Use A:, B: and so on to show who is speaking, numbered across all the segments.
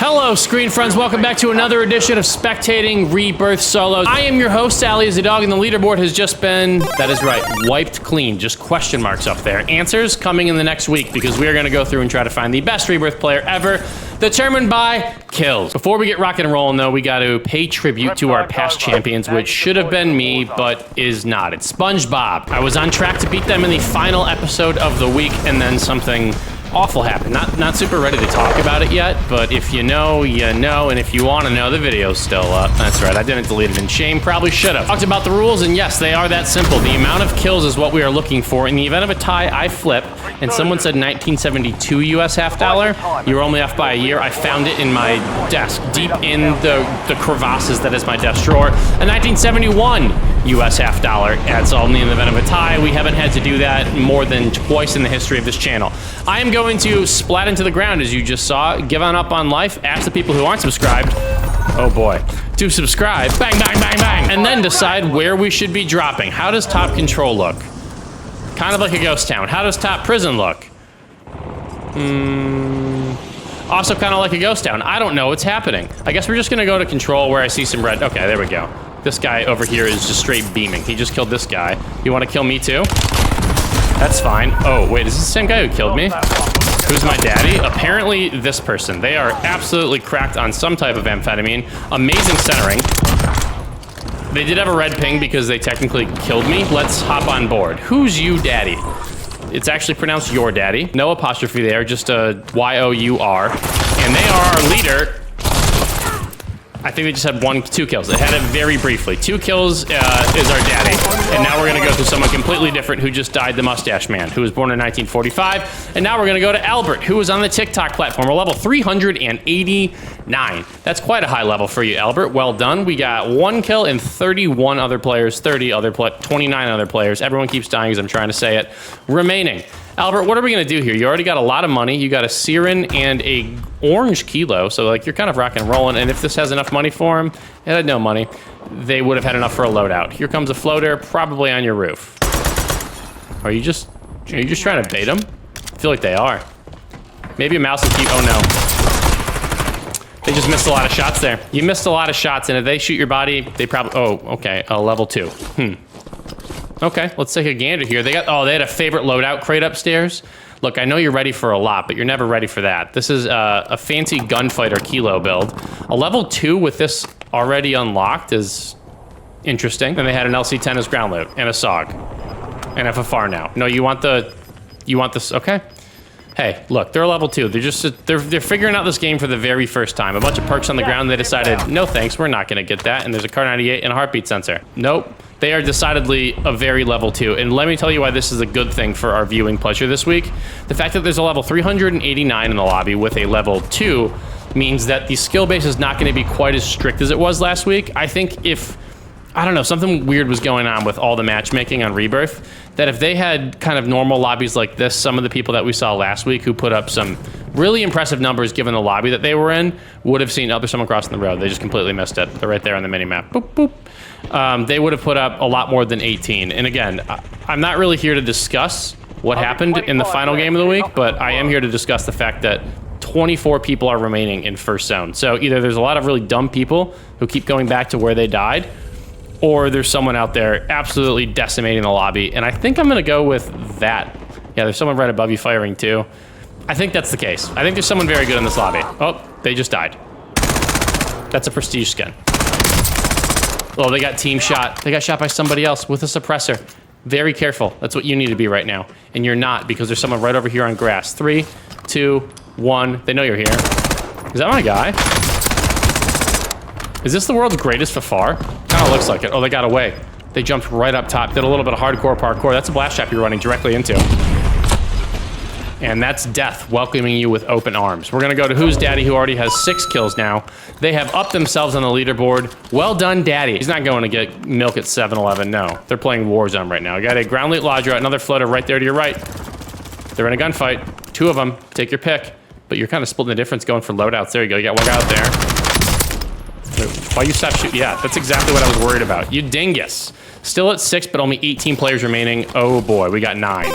A: Hello, screen friends. Welcome back to another edition of Spectating Rebirth Solos. I am your host, Sallyisadog, and the leaderboard has just been, that is right, wiped clean. Just question marks up there. Answers coming in the next week because we are going to go through and try to find the best Rebirth player ever, determined by kills. Before we get rocking and rolling, though, we got to pay tribute to our past champions, which should have been me, but is not. It's SpongeBob. I was on track to beat them in the final episode of the week, and then something awful happened. Not super ready to talk about it yet, but if you know, you know, and if you want to know, the video's still up. That's right, I didn't delete it in shame, probably should have. Talked about the rules, and yes, they are that simple. The amount of kills is what we are looking for. In the event of a tie, I flip, and someone said 1972 US half dollar. You were only off by a year. I found it in my desk, deep in the crevasses that is my desk drawer. A 1971 US half dollar. That's only in the event of a tie. We haven't had to do that more than twice in the history of this channel. I am going to splat into the ground, as you just saw, give on up on life, ask the people who aren't subscribed, oh boy, to subscribe, bang, bang, bang, bang, and then decide where we should be dropping. How does top control look? Kind of like a ghost town. How does top prison look? Also kind of like a ghost town. I don't know what's happening. I guess we're just gonna go to control where I see some red. Okay, there we go. This guy over here is just straight beaming. He just killed this guy. You want to kill me too? That's fine. Oh, wait, is this the same guy who killed me? Who's my daddy? Apparently this person. They are absolutely cracked on some type of amphetamine. Amazing centering. They did have a red ping because they technically killed me. Let's hop on board. Who's you, daddy? It's actually pronounced your daddy. No apostrophe there, just a Y-O-U-R. And they are our leader. I think they just had two kills. It had it very briefly. 2 kills is our daddy. And now we're gonna go to someone completely different who just died, the mustache man, who was born in 1945. And now we're gonna go to Albert, who was on the TikTok platform, a level 389. That's quite a high level for you, Albert. Well done. We got 1 kill and 31 other players, 29 other players. Everyone keeps dying as I'm trying to say it. Remaining. Albert, what are we gonna do here? You already got a lot of money. You got a Siren and a orange kilo, so like you're kind of rocking and rolling. And if this has enough money for him, it had no money, they would have had enough for a loadout. Here comes a floater, probably on your roof. Are you just trying to bait him? I feel like they are. Maybe a mouse and key. Oh no. They just missed a lot of shots there. You missed a lot of shots, and if they shoot your body, they probably. Oh, okay, level 2. Okay, let's take a gander here. They had a favorite loadout crate upstairs. Look, I know you're ready for a lot, but you're never ready for that. This is a fancy gunfighter kilo build. A level 2 with this already unlocked is interesting. And they had an LC-10 as ground loot and a SOG and FFR now. No, you want this, okay. Hey, look, they're a level 2. They're figuring out this game for the very first time. A bunch of perks on the ground. They decided, no thanks, we're not gonna get that. And there's a Car 98 and a heartbeat sensor. Nope. They are decidedly a very level 2. And let me tell you why this is a good thing for our viewing pleasure this week. The fact that there's a level 389 in the lobby with a level 2 means that the skill base is not gonna be quite as strict as it was last week. I think if, I don't know, something weird was going on with all the matchmaking on Rebirth, that if they had kind of normal lobbies like this, some of the people that we saw last week who put up some really impressive numbers given the lobby that they were in would have seen, oh, there's someone crossing the road. They just completely missed it. They're right there on the mini-map. Boop, boop. They would have put up a lot more than 18. And again, I'm not really here to discuss what happened in the final game of the week, but I am here to discuss the fact that 24 people are remaining in first zone. So either there's a lot of really dumb people who keep going back to where they died, or there's someone out there absolutely decimating the lobby. And I think I'm gonna go with that. Yeah, there's someone right above you firing too. I think that's the case. I think there's someone very good in this lobby. Oh, they just died. That's a prestige skin. Oh, they got team shot. They got shot by somebody else with a suppressor. Very careful. That's what you need to be right now. And you're not, because there's someone right over here on grass. 3, 2, 1. They know you're here. Is that my guy? Is this the world's greatest Fafar? Kind of looks like it. Oh, they got away. They jumped right up top, did a little bit of hardcore parkour. That's a blast trap you're running directly into. And that's death welcoming you with open arms. We're gonna go to Who's Daddy, who already has 6 kills now. They have upped themselves on the leaderboard. Well done, Daddy. He's not going to get milk at 7-Eleven, no. They're playing Warzone right now. Got a ground loot Ladra, another floater right there to your right. They're in a gunfight. 2 of them, take your pick. But you're kind of splitting the difference going for loadouts. There you go, you got one guy out there. Why you stop shooting? Yeah, that's exactly what I was worried about. You dingus. Still at 6, but only 18 players remaining. Oh boy, we got 9.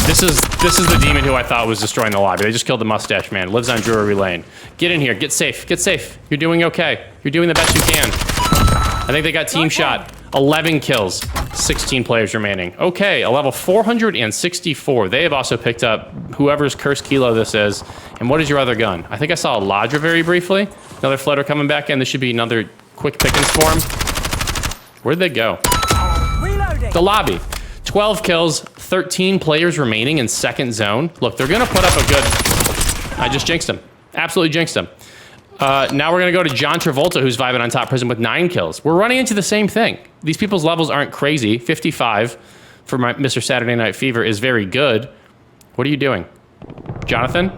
A: This is the demon who I thought was destroying the lobby. They just killed the mustache man. Lives on Drury Lane. Get in here. Get safe. Get safe. You're doing okay. You're doing the best you can. I think they got team shot. 11 kills. 16 players remaining. Okay, a level 464. They have also picked up whoever's cursed kilo this is. And what is your other gun? I think I saw a Ladra very briefly. Another floater coming back in. This should be another quick pickings for him. Where'd they go?
B: Reloading.
A: The lobby. 12 kills, 13 players remaining in second zone. Look, they're gonna put up a good... I just jinxed him. Absolutely jinxed him. Now we're gonna go to John Travolta, who's vibing on top prison with 9 kills. We're running into the same thing. These people's levels aren't crazy. 55 for my Mr. Saturday Night Fever is very good. What are you doing? Jonathan?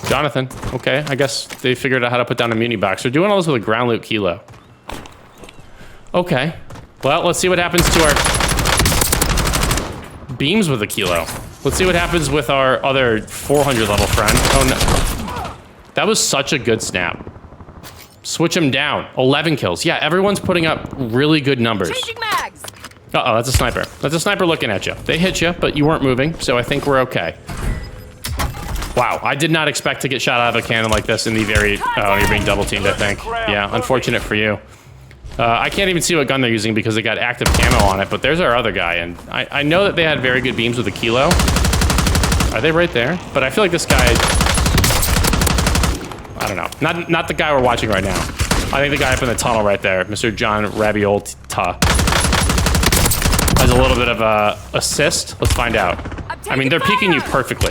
A: Jonathan, okay. I guess they figured out how to put down a muni box. They're doing all this with a ground loot kilo. Okay. Well, let's see what happens to our beams with a kilo. Let's see what happens with our other 400 level friend. Oh no. That was such a good snap. Switch him down. 11 kills. Yeah, everyone's putting up really good numbers.
B: Changing mags.
A: Uh-oh, that's a sniper. That's a sniper looking at you. They hit you, but you weren't moving, so I think we're okay. Wow, I did not expect to get shot out of a cannon like this in the very... Oh, you're being double teamed, I think. Yeah, unfortunate for you. I can't even see what gun they're using because they got active camo on it, but there's our other guy, and I know that they had very good beams with a kilo. Are they right there? But I feel like this guy... I don't know. Not the guy we're watching right now. I think the guy up in the tunnel right there, Mr. John Rabiolta, has a little bit of a assist. Let's find out. I mean, they're peeking you perfectly.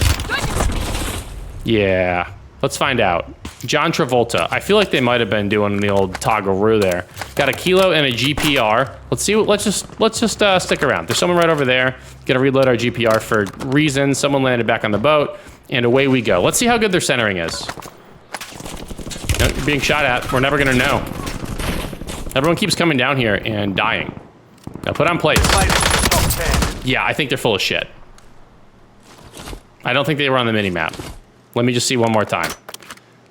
A: Yeah, let's find out. John Travolta. I feel like they might have been doing the old toggle-roo there. Got a kilo and a GPR. Let's see. Let's just stick around. There's someone right over there. Gonna reload our GPR for reasons. Someone landed back on the boat, and away we go. Let's see how good their centering is. No, you're being shot at. We're never gonna know. Everyone keeps coming down here and dying. Now put on plates. Yeah, I think they're full of shit. I don't think they were on the mini-map. Let me just see one more time.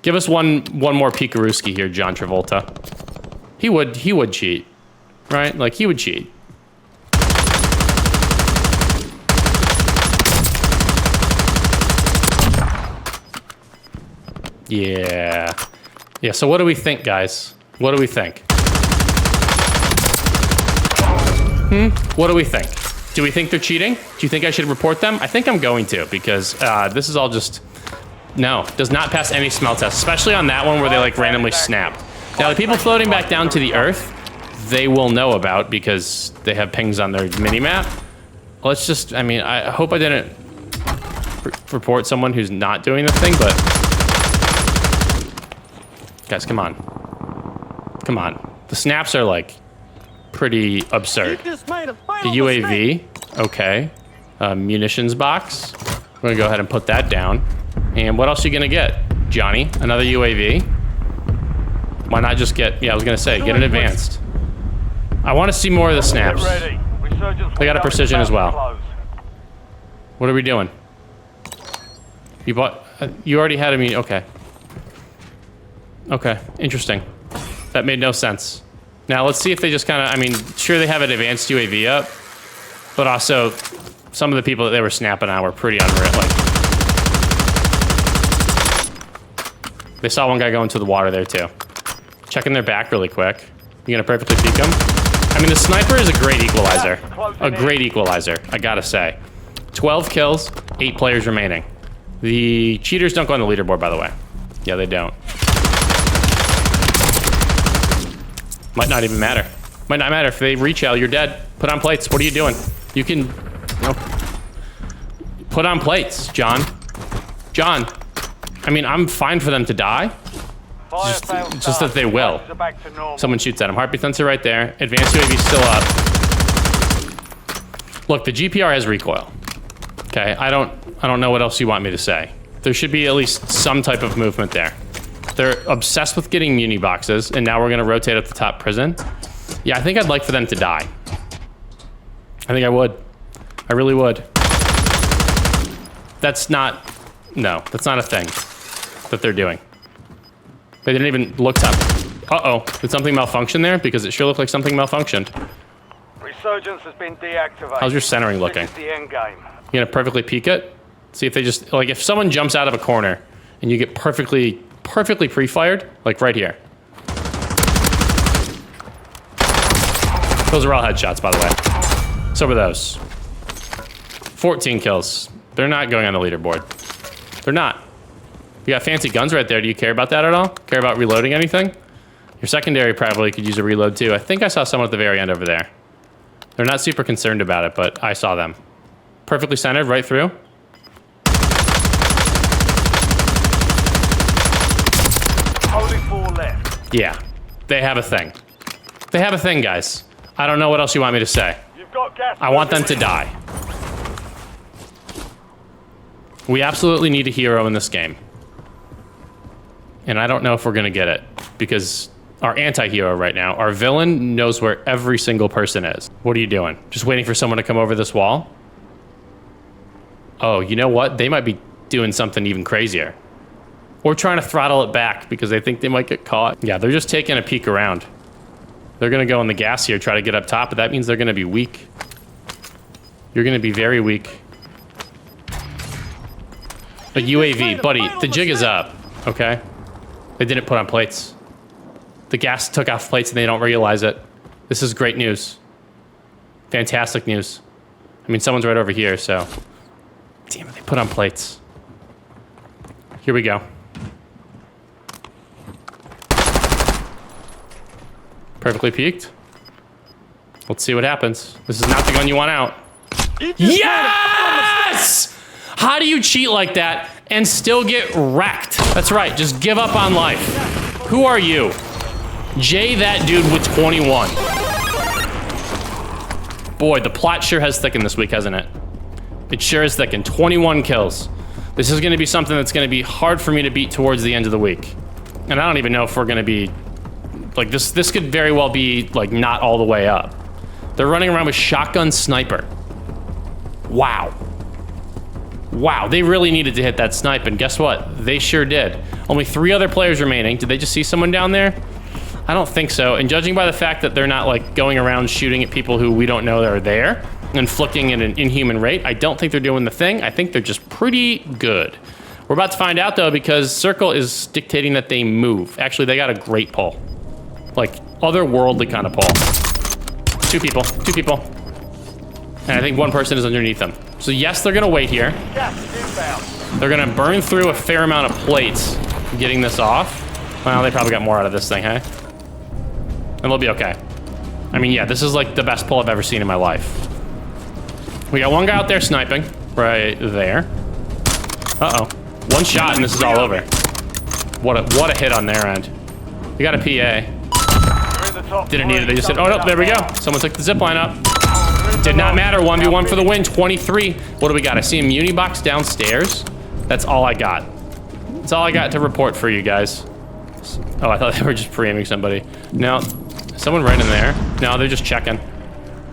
A: Give us one more Pikaruski here, John Travolta. He would cheat, right? Like, he would cheat. Yeah. Yeah, so what do we think, guys? What do we think? What do we think? Do we think they're cheating? Do you think I should report them? I think I'm going to, because this is all just... No, does not pass any smell test, especially on that one where they like randomly snapped. Now the people floating back down to the earth, they will know about because they have pings on their mini-map. Let's just, I mean, I hope I didn't report someone who's not doing the thing, but... Guys, come on. Come on. The snaps are like pretty absurd. The UAV, okay. Munitions box. We're gonna go ahead and put that down. And what else are you gonna get, Johnny? Another UAV? Why not just get, yeah, I was gonna say, get an advanced. I wanna see more of the snaps. They got a precision as well. What are we doing? You bought, you already had a okay. Okay, interesting. That made no sense. Now let's see if they just kinda, I mean, sure they have an advanced UAV up, but also some of the people that they were snapping on were pretty unreal. Like, they saw one guy go into the water there too. Checking their back really quick. You gonna perfectly peek him? I mean, the sniper is a great equalizer. A great equalizer, I gotta say. 12 kills, 8 players remaining. The cheaters don't go on the leaderboard, by the way. Yeah, they don't. Might not even matter. Might not matter. If they retail, you're dead. Put on plates. What are you doing? You can... No. Put on plates, John. John. I mean, I'm fine for them to die. Just that they will. Someone shoots at him. Heartbeat sensor right there. Advanced UAV still up. Look, the GPR has recoil. Okay, I don't know what else you want me to say. There should be at least some type of movement there. They're obsessed with getting muni boxes, and now we're gonna rotate up the top prison. Yeah, I think I'd like for them to die. I think I would. I really would. That's not... No, that's not a thing that they're doing. They didn't even look up. Uh-oh. Did something malfunction there? Because it sure looked like something malfunctioned.
B: Resurgence has been deactivated.
A: How's your centering looking?
B: This is the end game.
A: You gonna perfectly peek it? See if they just, like, if someone jumps out of a corner and you get perfectly pre-fired, like right here. Those are all headshots, by the way. So were those. 14 kills. They're not going on the leaderboard. They're not. You got fancy guns right there. Do you care about that at all? Care about reloading anything? Your secondary probably could use a reload too. I think I saw someone at the very end over there. They're not super concerned about it, but I saw them. Perfectly centered right through.
B: Only 4 left.
A: Yeah, they have a thing. They have a thing, guys. I don't know what else you want me to say.
B: You've got gas.
A: I want them to die. We absolutely need a hero in this game. And I don't know if we're gonna get it, because our anti-hero right now, our villain, knows where every single person is. What are you doing? Just waiting for someone to come over this wall? Oh, you know what? They might be doing something even crazier. Or trying to throttle it back because they think they might get caught. Yeah, they're just taking a peek around. They're gonna go in the gas here, try to get up top, but that means they're gonna be weak. You're gonna be very weak. A UAV, buddy, the jig is up, okay? They didn't put on plates. The gas took off plates and they don't realize it. This is great news. Fantastic news. I mean, someone's right over here, so. Damn it, they put on plates. Here we go. Perfectly peaked. Let's see what happens. This is not the gun you want out. Yes! How do you cheat like that and still get wrecked? That's right, just give up on life. Who are you? Jay, that dude with 21. Boy, the plot sure has thickened this week, hasn't it? It sure is thickened. 21 kills. This is gonna be something that's gonna be hard for me to beat towards the end of the week. And I don't even know if we're gonna be, like, this could very well be, like, not all the way up. They're running around with shotgun sniper. Wow. Wow, they really needed to hit that snipe, and guess what? They sure did. Only 3 other players remaining. Did they just see someone down there? I don't think so, and judging by the fact that they're not, like, going around shooting at people who we don't know that are there and flicking at an inhuman rate, I don't think they're doing the thing. I think they're just pretty good. We're about to find out, though, because Circle is dictating that they move. Actually, they got a great pull. Like, otherworldly kind of pull. 2 people, 2 people. And I think 1 person is underneath them. So yes, they're gonna wait here. They're gonna burn through a fair amount of plates getting this off. Well, they probably got more out of this thing, hey? And they'll be okay. I mean, yeah, this is like the best pull I've ever seen in my life. We got 1 guy out there sniping, right there. Uh-oh. 1 shot and this is all over. What a hit on their end. We got a PA. Didn't need it, they just said, oh no, there we go. Someone took the zipline up. Did not matter, 1v1 for the win, 23. What do we got? I see a muni box downstairs. That's all I got. That's all I got to report for you guys. Oh, I thought they were just pre-aiming somebody. No, someone right in there. No, they're just checking.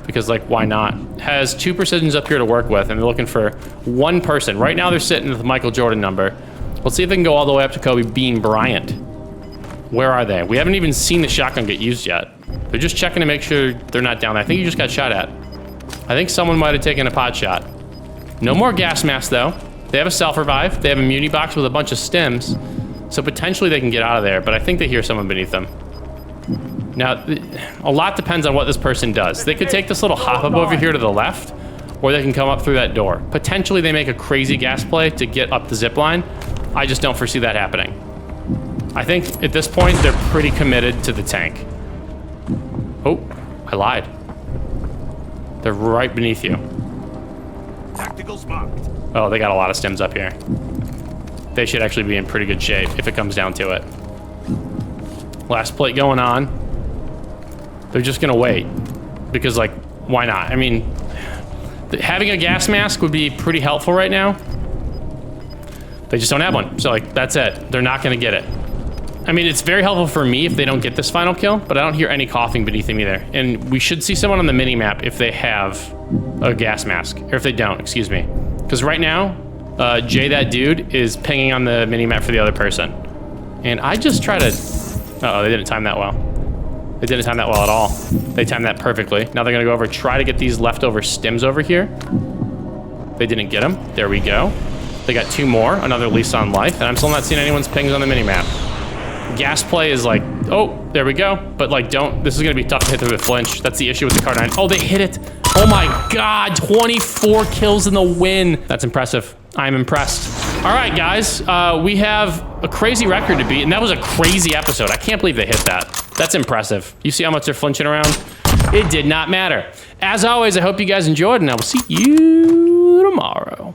A: Because, like, why not? Has 2 precisions up here to work with, and they're looking for 1 person. Right now, they're sitting with the Michael Jordan number. Let's see if they can go all the way up to Kobe Bean Bryant. Where are they? We haven't even seen the shotgun get used yet. They're just checking to make sure they're not down there. I think you just got shot at. I think someone might have taken a pot shot. No more gas mask, though. They have a self-revive. They have a muni box with a bunch of stims. So potentially they can get out of there, but I think they hear someone beneath them. Now, a lot depends on what this person does. They could take this little hop up over here to the left, or they can come up through that door. Potentially they make a crazy gas play to get up the zip line. I just don't foresee that happening. I think at this point, they're pretty committed to the tank. Oh, I lied. They're right beneath you.
C: Tacticals marked.
A: Oh, they got a lot of stims up here. They should actually be in pretty good shape if it comes down to it. Last plate going on. They're just gonna wait. Because, like, why not? I mean, having a gas mask would be pretty helpful right now. They just don't have one. So, like, that's it. They're not gonna get it. I mean, it's very helpful for me if they don't get this final kill, but I don't hear any coughing beneath them either. And we should see someone on the mini-map if they have a gas mask. Or if they don't, excuse me. Because right now, Jay, that dude, is pinging on the mini-map for the other person. And I just try to... Uh-oh, they didn't time that well. They didn't time that well at all. They timed that perfectly. Now they're gonna go over, try to get these leftover stims over here. They didn't get them. There we go. They got 2 more, another lease on life, and I'm still not seeing anyone's pings on the minimap. Gas play is like, oh, there we go. But like, this is gonna be tough to hit through the flinch. That's the issue with the Car-9. Oh, they hit it. Oh my God, 24 kills in the win. That's impressive. I'm impressed. All right, guys, we have a crazy record to beat, and that was a crazy episode. I can't believe they hit that. That's impressive. You see how much they're flinching around? It did not matter. As always, I hope you guys enjoyed, and I will see you tomorrow.